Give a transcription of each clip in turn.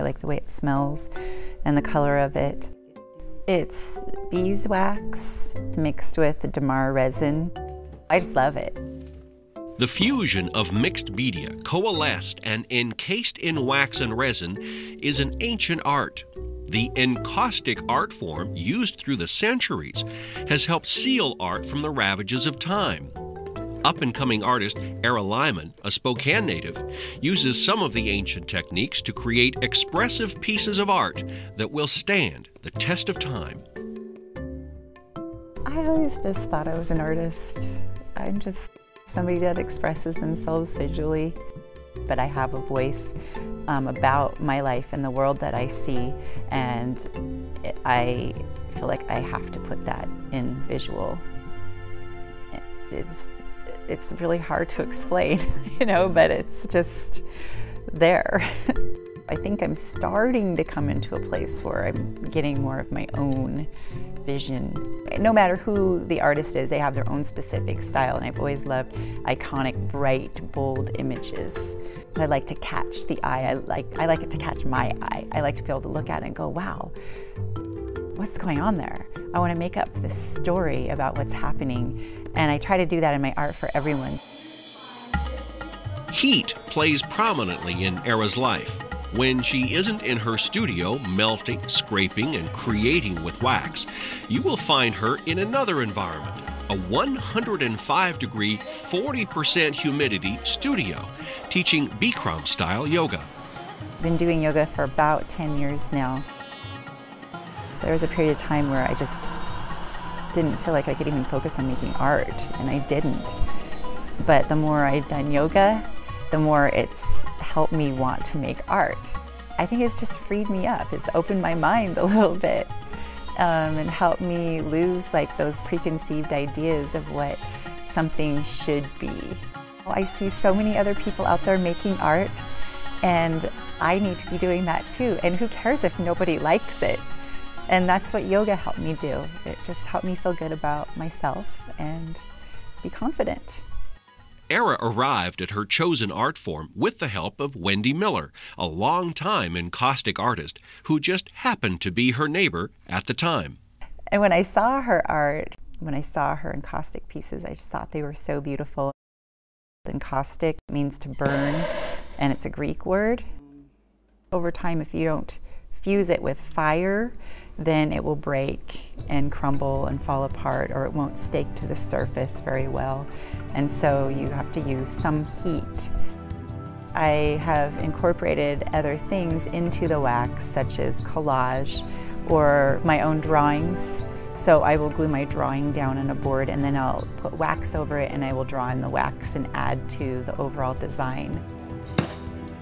I like the way it smells and the color of it. It's beeswax mixed with Damar resin. I just love it. The fusion of mixed media, coalesced and encased in wax and resin, is an ancient art. The encaustic art form, used through the centuries, has helped seal art from the ravages of time. Up-and-coming artist Ara Lyman, a Spokane native, uses some of the ancient techniques to create expressive pieces of art that will stand the test of time. I always just thought I was an artist. I'm just somebody that expresses themselves visually, but I have a voice about my life and the world that I see, and I feel like I have to put that in visual. It's really hard to explain, you know, but it's just there. I think I'm starting to come into a place where I'm getting more of my own vision. No matter who the artist is, they have their own specific style, and I've always loved iconic, bright, bold images. I like to catch the eye. I like it to catch my eye. I like to be able to look at it and go, wow, what's going on there? I want to make up this story about what's happening, and I try to do that in my art for everyone. Heat plays prominently in Ara's life. When she isn't in her studio melting, scraping, and creating with wax, you will find her in another environment, a 105-degree, 40% humidity studio, teaching Bikram-style yoga. I've been doing yoga for about 10 years now. There was a period of time where I just didn't feel like I could even focus on making art, and I didn't. But the more I've done yoga, the more it's helped me want to make art. I think it's just freed me up. It's opened my mind a little bit and helped me lose like those preconceived ideas of what something should be. I see so many other people out there making art, and I need to be doing that too. And who cares if nobody likes it? And that's what yoga helped me do. It just helped me feel good about myself and be confident. Ara arrived at her chosen art form with the help of Wendy Miller, a longtime encaustic artist who just happened to be her neighbor at the time. And when I saw her art, when I saw her encaustic pieces, I just thought they were so beautiful. Encaustic means to burn, and it's a Greek word. Over time, if you don't fuse it with fire, then it will break and crumble and fall apart, or it won't stake to the surface very well. And so you have to use some heat. I have incorporated other things into the wax, such as collage or my own drawings. So I will glue my drawing down on a board, and then I'll put wax over it, and I will draw in the wax and add to the overall design.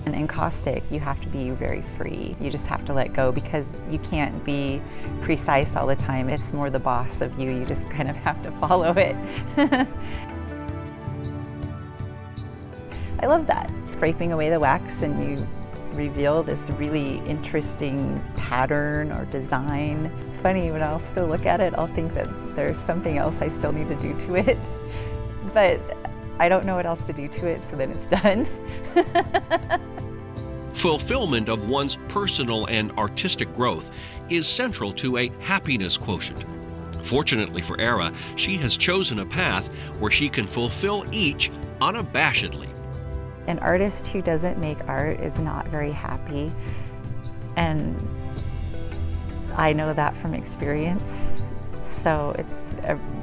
In encaustic, you have to be very free. You just have to let go, because you can't be precise all the time. It's more the boss of you. You just kind of have to follow it. I love that. Scraping away the wax and you reveal this really interesting pattern or design. It's funny, when I'll still look at it, I'll think that there's something else I still need to do to it. But I don't know what else to do to it, so then it's done. Fulfillment of one's personal and artistic growth is central to a happiness quotient. Fortunately for Ara, she has chosen a path where she can fulfill each unabashedly. An artist who doesn't make art is not very happy, and I know that from experience. So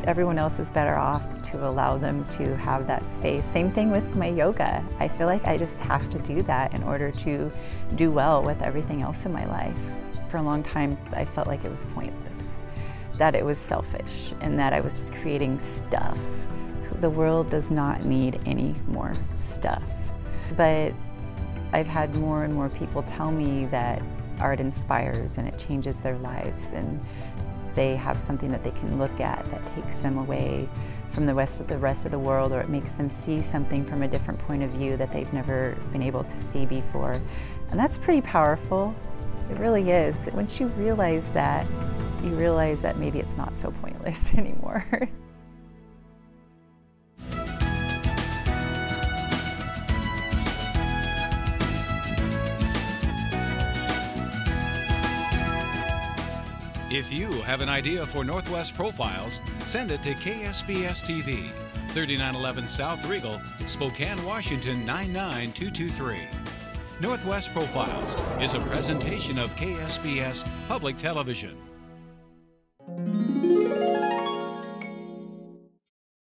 everyone else is better off to allow them to have that space. Same thing with my yoga. I feel like I just have to do that in order to do well with everything else in my life. For a long time, I felt like it was pointless, that it was selfish, and that I was just creating stuff. The world does not need any more stuff. But I've had more and more people tell me that art inspires and it changes their lives, and they have something that they can look at that takes them away from the rest of the world, or it makes them see something from a different point of view that they've never been able to see before. And that's pretty powerful. It really is. Once you realize that, you realize that maybe it's not so pointless anymore. If you have an idea for Northwest Profiles, send it to KSPS TV, 3911 South Regal, Spokane, Washington 99223. Northwest Profiles is a presentation of KSPS Public Television.